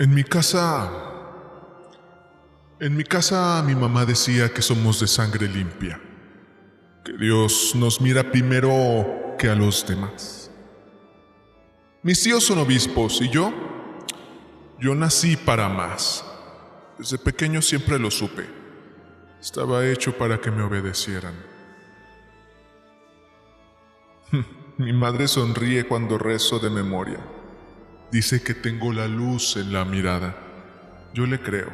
En mi casa... En mi casa mi mamá decía que somos de sangre limpia, que Dios nos mira primero que a los demás. Mis tíos son obispos y yo nací para más. Desde pequeño siempre lo supe. Estaba hecho para que me obedecieran. Mi madre sonríe cuando rezo de memoria. Dice que tengo la luz en la mirada. Yo le creo.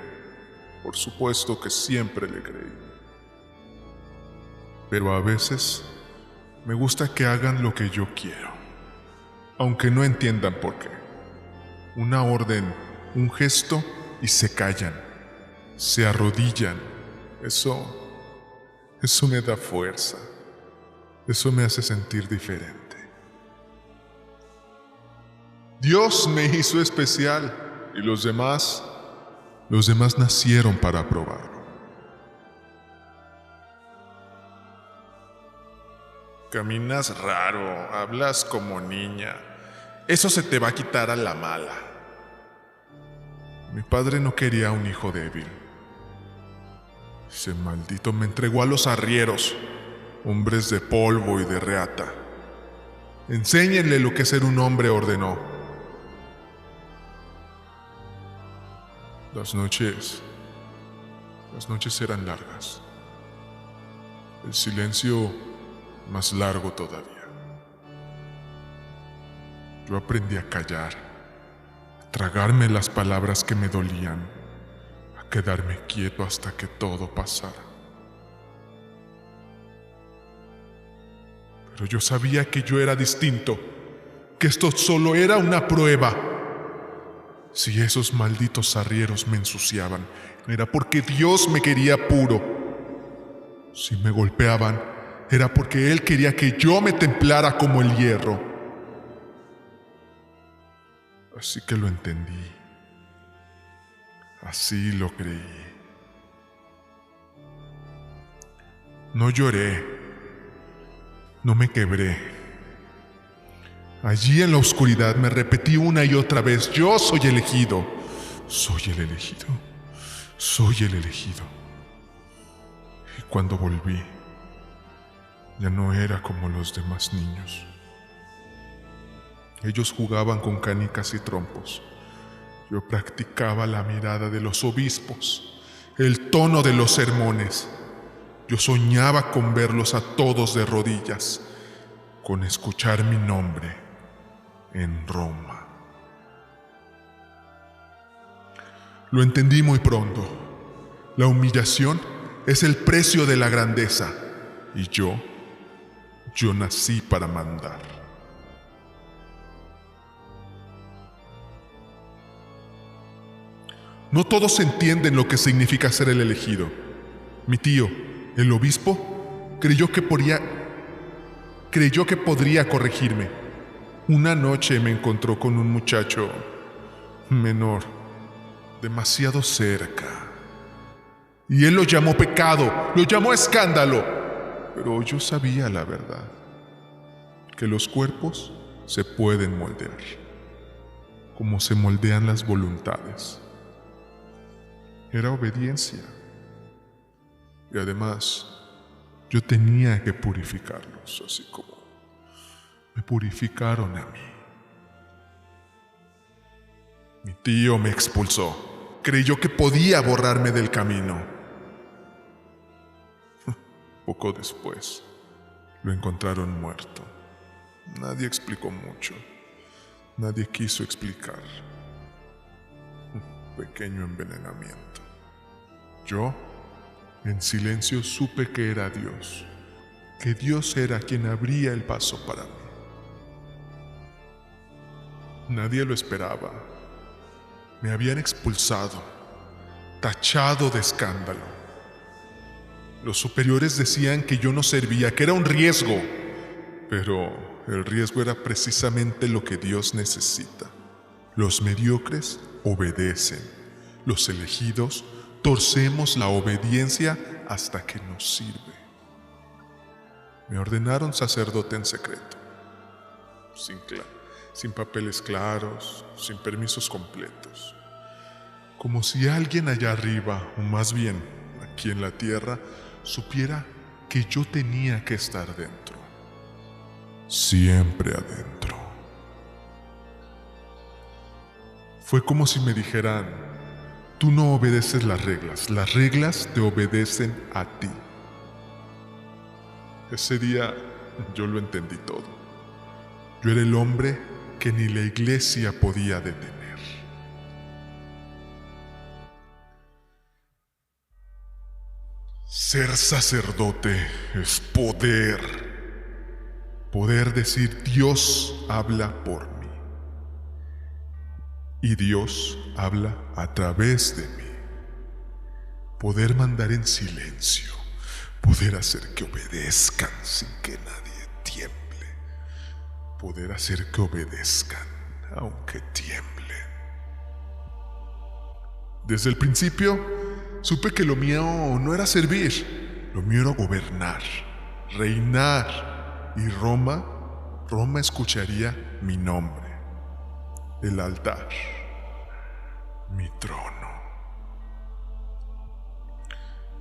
Por supuesto que siempre le creí. Pero a veces me gusta que hagan lo que yo quiero, aunque no entiendan por qué. Una orden, un gesto y se callan, se arrodillan. Eso me da fuerza. Eso me hace sentir diferente. Dios me hizo especial y los demás nacieron para probarlo. Caminas raro, hablas como niña. Eso se te va a quitar a la mala. Mi padre no quería un hijo débil. Ese maldito me entregó a los arrieros, hombres de polvo y de reata. Enséñenle lo que es ser un hombre, ordenó. Las noches eran largas. El silencio más largo todavía. Yo aprendí a callar, a tragarme las palabras que me dolían, a quedarme quieto hasta que todo pasara. Pero yo sabía que yo era distinto, que esto solo era una prueba. Si esos malditos arrieros me ensuciaban, era porque Dios me quería puro. Si me golpeaban, era porque Él quería que yo me templara como el hierro. Así que lo entendí. Así lo creí. No lloré. No me quebré. Allí en la oscuridad me repetí una y otra vez: yo soy elegido. Soy el elegido. Soy el elegido. Y cuando volví, ya no era como los demás niños. Ellos jugaban con canicas y trompos. Yo practicaba la mirada de los obispos, el tono de los sermones. Yo soñaba con verlos a todos de rodillas, con escuchar mi nombre en Roma. Lo entendí muy pronto. La humillación es el precio de la grandeza. Y yo nací para mandar. No todos entienden lo que significa ser el elegido. Mi tío, el obispo, creyó que podría corregirme. Una noche me encontró con un muchacho menor, demasiado cerca. Y él lo llamó pecado, lo llamó escándalo. Pero yo sabía la verdad, que los cuerpos se pueden moldear, como se moldean las voluntades. Era obediencia. Y además, yo tenía que purificarlos, así como me purificaron a mí. Mi tío me expulsó. Creyó que podía borrarme del camino. Poco después, lo encontraron muerto. Nadie explicó mucho. Nadie quiso explicar. Un pequeño envenenamiento. Yo, en silencio, supe que era Dios. Que Dios era quien abría el paso para mí. Nadie lo esperaba. Me habían expulsado, tachado de escándalo. Los superiores decían que yo no servía, que era un riesgo. Pero el riesgo era precisamente lo que Dios necesita. Los mediocres obedecen. Los elegidos torcemos la obediencia hasta que nos sirve. Me ordenaron sacerdote en secreto, sin papeles claros, sin permisos completos. como si alguien allá arriba, o más bien aquí en la tierra, supiera que yo tenía que estar dentro, siempre adentro. Fue como si me dijeran: tú no obedeces las reglas te obedecen a ti. Ese día yo lo entendí todo. Yo era el hombre que ni la iglesia podía detener. Ser sacerdote es poder. Poder decir: Dios habla por mí. Y Dios habla a través de mí. Poder mandar en silencio. Poder hacer que obedezcan sin que nadie tiemble. Poder hacer que obedezcan aunque tiemblen. Desde el principio supe que lo mío no era servir, lo mío era gobernar, reinar. Y Roma escucharía mi nombre, el altar, mi trono.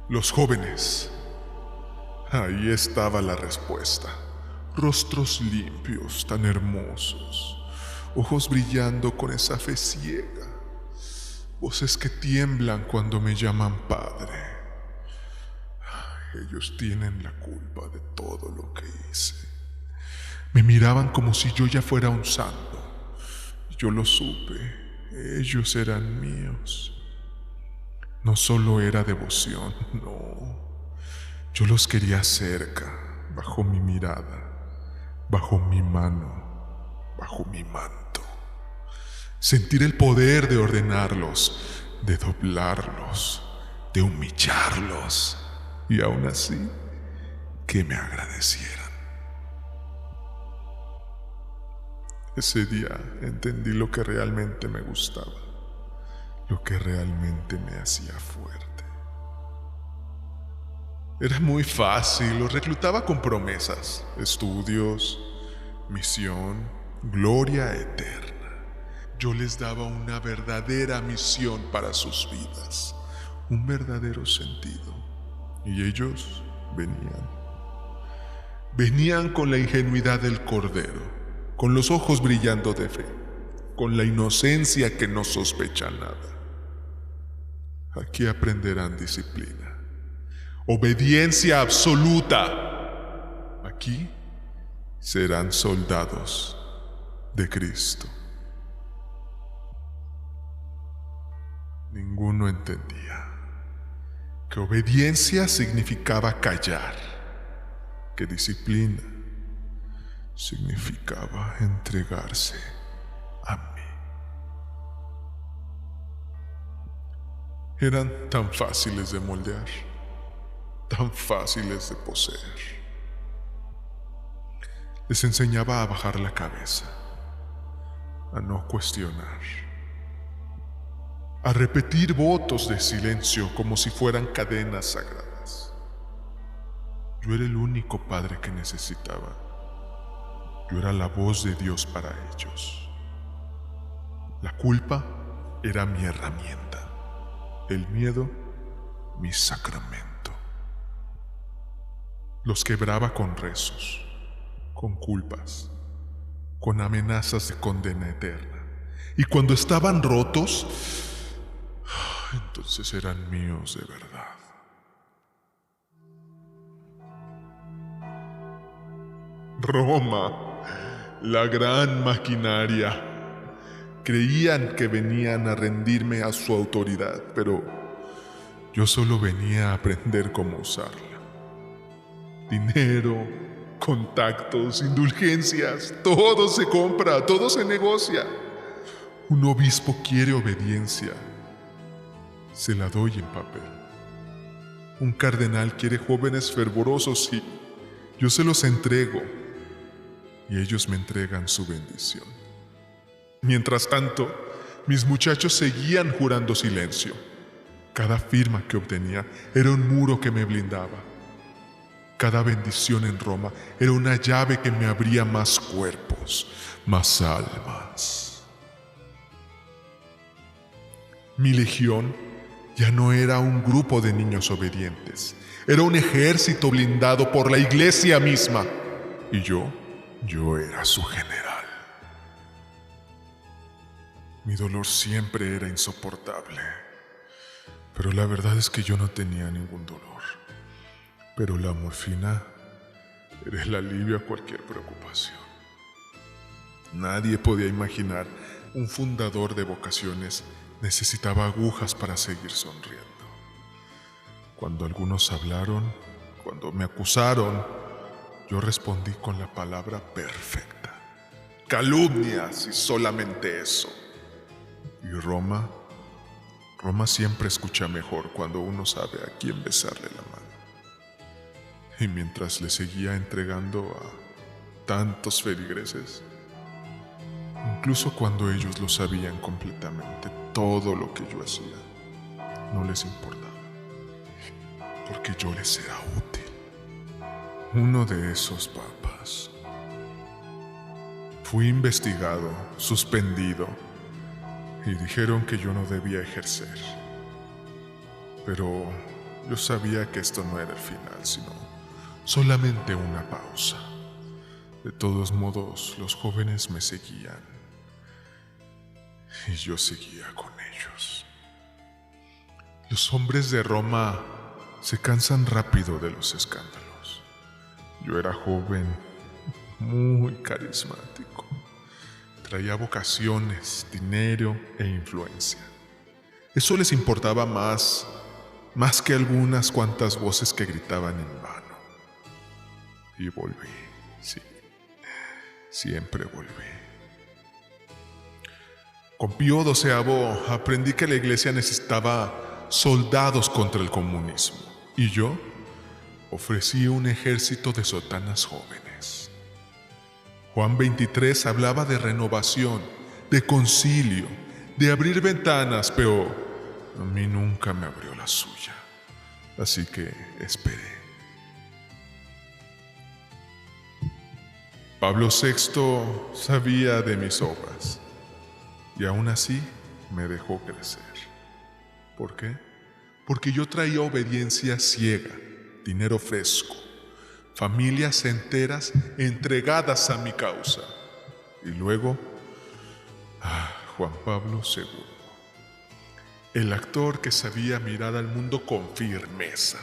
Los jóvenes, ahí estaba la respuesta. Rostros limpios, tan hermosos, ojos brillando con esa fe ciega, voces que tiemblan cuando me llaman padre. Ellos tienen la culpa de todo lo que hice. Me miraban como si yo ya fuera un santo. Yo lo supe, ellos eran míos. No solo era devoción, no. Yo los quería cerca, bajo mi mirada, bajo mi mano, bajo mi manto. Sentir el poder de ordenarlos, de doblarlos, de humillarlos, y aún así, que me agradecieran. Ese día entendí lo que realmente me gustaba, lo que realmente me hacía fuerte. Era muy fácil, los reclutaba con promesas, estudios, misión, gloria eterna. Yo les daba una verdadera misión para sus vidas, un verdadero sentido. Y ellos venían con la ingenuidad del cordero, con los ojos brillando de fe, con la inocencia que no sospecha nada. Aquí aprenderán disciplina, obediencia absoluta. Aquí serán soldados de Cristo. Ninguno entendía que obediencia significaba callar, que disciplina significaba entregarse a mí. Eran tan fáciles de moldear, tan fáciles de poseer. Les enseñaba a bajar la cabeza, a no cuestionar, a repetir votos de silencio como si fueran cadenas sagradas. Yo era el único padre que necesitaba. Yo era la voz de Dios para ellos. La culpa era mi herramienta, el miedo mi sacramento. Los quebraba con rezos, con culpas, con amenazas de condena eterna. Y cuando estaban rotos, entonces eran míos de verdad. Roma, la gran maquinaria. Creían que venían a rendirme a su autoridad, pero yo solo venía a aprender cómo usarla. Dinero, contactos, indulgencias, todo se compra, todo se negocia. Un obispo quiere obediencia. Se la doy en papel. Un cardenal quiere jóvenes fervorosos y yo se los entrego. Y ellos me entregan su bendición. Mientras tanto, mis muchachos seguían jurando silencio. Cada firma que obtenía era un muro que me blindaba. Cada bendición en Roma era una llave que me abría más cuerpos, más almas. Mi legión ya no era un grupo de niños obedientes, era un ejército blindado por la iglesia misma. Y yo era su general. Mi dolor siempre era insoportable, pero la verdad es que yo no tenía ningún dolor. Pero la morfina era el alivio a cualquier preocupación. Nadie podía imaginar un fundador de vocaciones necesitaba agujas para seguir sonriendo. Cuando algunos hablaron, cuando me acusaron, yo respondí con la palabra perfecta: calumnias, y solamente eso. Y Roma siempre escucha mejor cuando uno sabe a quién besarle la mano. Y mientras le seguía entregando a tantos feligreses, incluso cuando ellos lo sabían completamente, todo lo que yo hacía no les importaba, porque yo les era útil. Uno de esos papas. Fui investigado, suspendido, y dijeron que yo no debía ejercer. Pero yo sabía que esto no era el final, sino solamente una pausa. De todos modos, los jóvenes me seguían, y yo seguía con ellos. Los hombres de Roma se cansan rápido de los escándalos. Yo era joven, muy carismático. Traía vocaciones, dinero e influencia. Eso les importaba más que algunas cuantas voces que gritaban en vano. Y volví, sí, siempre volví. Con Pío XII aprendí que la iglesia necesitaba soldados contra el comunismo, y yo ofrecí un ejército de sotanas jóvenes. Juan XXIII hablaba de renovación, de concilio, de abrir ventanas, pero a mí nunca me abrió la suya. Así que esperé. Pablo VI sabía de mis obras y aún así me dejó crecer. ¿Por qué? Porque yo traía obediencia ciega, dinero fresco, familias enteras entregadas a mi causa. Y luego, Juan Pablo II, el actor que sabía mirar al mundo con firmeza.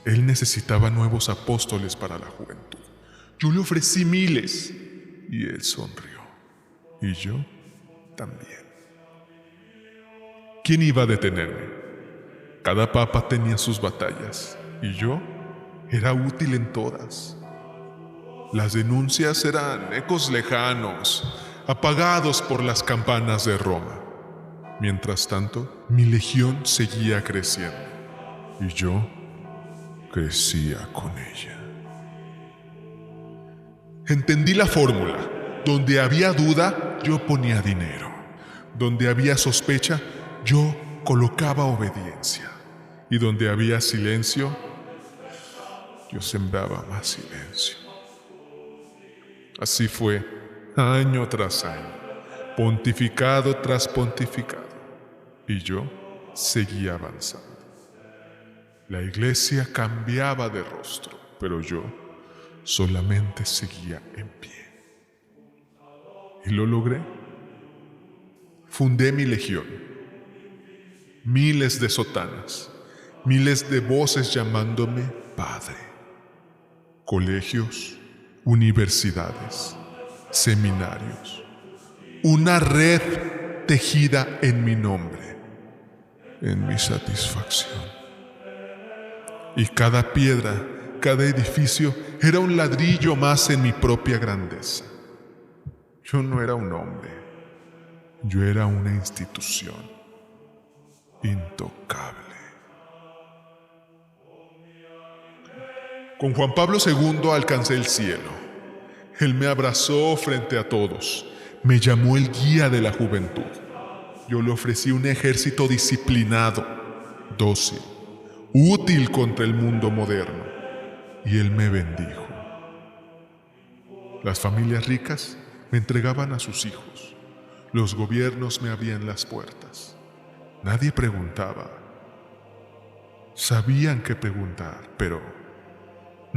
Él necesitaba nuevos apóstoles para la juventud. Yo le ofrecí miles y él sonrió. Y yo también. ¿Quién iba a detenerme? Cada papa tenía sus batallas y yo era útil en todas. Las denuncias eran ecos lejanos, apagados por las campanas de Roma. Mientras tanto, mi legión seguía creciendo y yo crecía con ella. Entendí la fórmula. Donde había duda, yo ponía dinero. Donde había sospecha, yo colocaba obediencia. Y donde había silencio, yo sembraba más silencio. Así fue, año tras año, pontificado tras pontificado. Y yo seguía avanzando. La iglesia cambiaba de rostro, pero yo solamente seguía en pie. Y lo logré. Fundé mi legión. Miles de sotanas, miles de voces llamándome Padre. Colegios, universidades, seminarios. Una red tejida en mi nombre, en mi satisfacción. Y cada piedra, cada edificio era un ladrillo más en mi propia grandeza. Yo no era un hombre, yo era una institución intocable. Con Juan Pablo II alcancé el cielo. Él me abrazó frente a todos, me llamó el guía de la juventud. Yo le ofrecí un ejército disciplinado, dócil, útil contra el mundo moderno, y él me bendijo. Las familias ricas me entregaban a sus hijos. Los gobiernos me abrían las puertas. Nadie preguntaba. Sabían qué preguntar, pero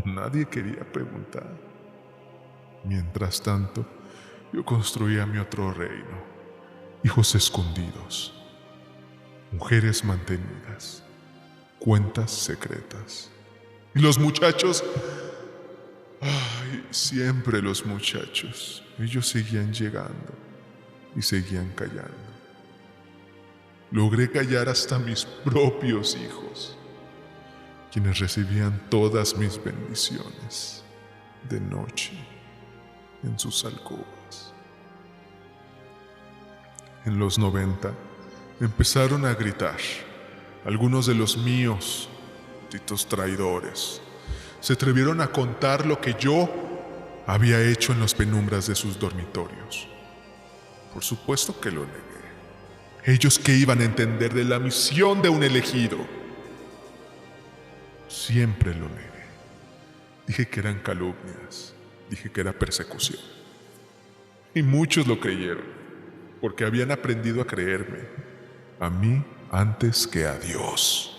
nadie quería preguntar. Mientras tanto, yo construía mi otro reino. Hijos escondidos, mujeres mantenidas, cuentas secretas. Y los muchachos, siempre los muchachos, ellos seguían llegando y seguían callando. Logré callar hasta mis propios hijos, quienes recibían todas mis bendiciones de noche en sus alcobas. En los 90 empezaron a gritar. Algunos de los míos, malditos traidores, se atrevieron a contar lo que yo había hecho en las penumbras de sus dormitorios. Por supuesto que lo negué. Ellos que iban a entender de la misión de un elegido. Siempre lo negué. Dije que eran calumnias. Dije que era persecución. Y muchos lo creyeron, porque habían aprendido a creerme, a mí antes que a Dios.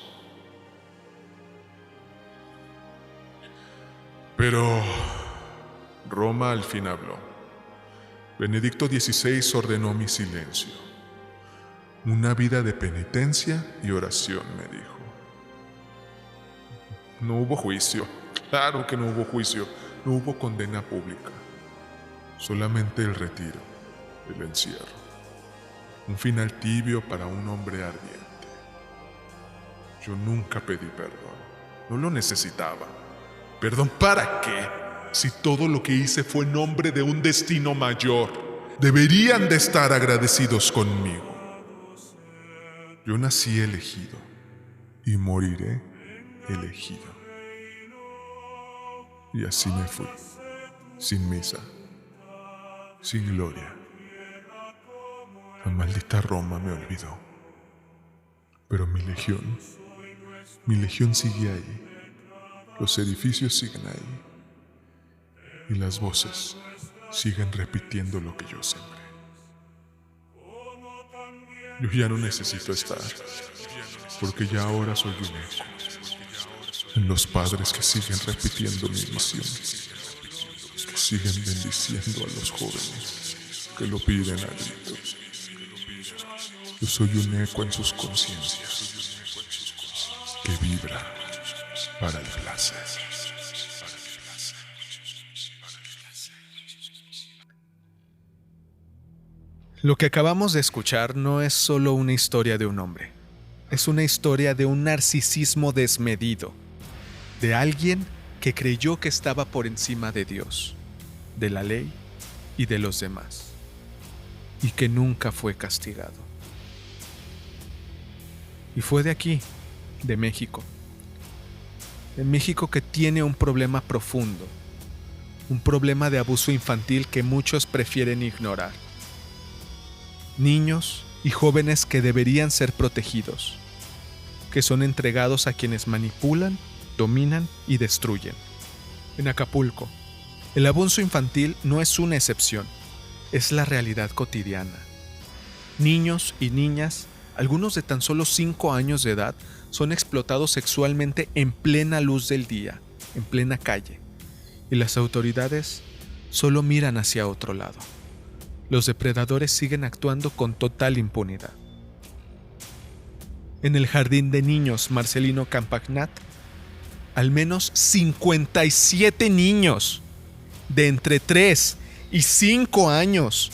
Pero Roma al fin habló. Benedicto XVI ordenó mi silencio. Una vida de penitencia y oración, me dijo. No hubo juicio. Claro que no hubo juicio. No hubo condena pública. Solamente el retiro, el encierro. Un final tibio para un hombre ardiente. Yo nunca pedí perdón. No lo necesitaba. ¿Perdón para qué? Si todo lo que hice fue en nombre de un destino mayor. Deberían de estar agradecidos conmigo. Yo nací elegido y moriré elegido. Y así me fui, sin misa, sin gloria. La maldita Roma me olvidó. Pero mi legión sigue ahí. Los edificios siguen ahí. Y las voces siguen repitiendo lo que yo sembré. Yo ya no necesito estar, porque ya ahora soy un eco en los padres que siguen repitiendo mi misión, que siguen bendiciendo a los jóvenes que lo piden a gritos. Yo soy un eco en sus conciencias que vibra para el placer. Lo que acabamos de escuchar no es solo una historia de un hombre. Es una historia de un narcisismo desmedido, de alguien que creyó que estaba por encima de Dios, de la ley y de los demás, y que nunca fue castigado. Y fue de aquí, de México. De México, que tiene un problema profundo, un problema de abuso infantil que muchos prefieren ignorar. Niños y jóvenes que deberían ser protegidos, que son entregados a quienes manipulan, dominan y destruyen. En Acapulco, el abuso infantil no es una excepción, es la realidad cotidiana. Niños y niñas, algunos de tan solo 5 años de edad, son explotados sexualmente en plena luz del día, en plena calle, y las autoridades solo miran hacia otro lado. Los depredadores siguen actuando con total impunidad. En el jardín de niños Marcelino Campagnat, al menos 57 niños de entre 3 y 5 años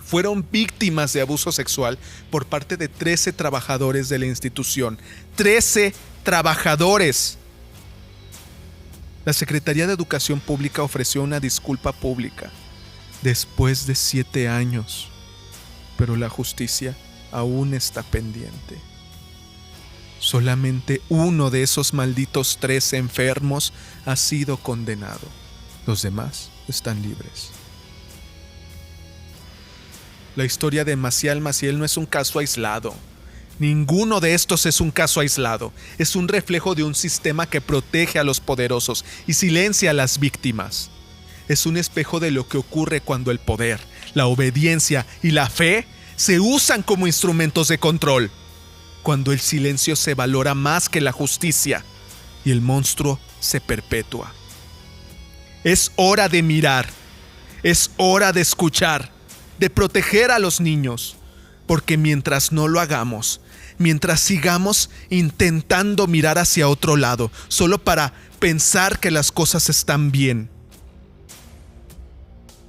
fueron víctimas de abuso sexual por parte de 13 trabajadores de la institución. 13 trabajadores. La Secretaría de Educación Pública ofreció una disculpa pública después de 7 años, pero la justicia aún está pendiente. Solamente uno de esos malditos 13 enfermos ha sido condenado. Los demás están libres. La historia de Maciel Maciel no es un caso aislado. Ninguno de estos es un caso aislado. Es un reflejo de un sistema que protege a los poderosos y silencia a las víctimas. Es un espejo de lo que ocurre cuando el poder, la obediencia y la fe se usan como instrumentos de control, cuando el silencio se valora más que la justicia y el monstruo se perpetúa. Es hora de mirar, es hora de escuchar, de proteger a los niños, porque mientras no lo hagamos, mientras sigamos intentando mirar hacia otro lado, solo para pensar que las cosas están bien,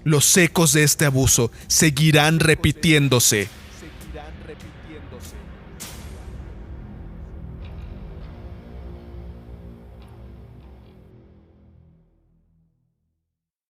los ecos de este abuso seguirán repitiéndose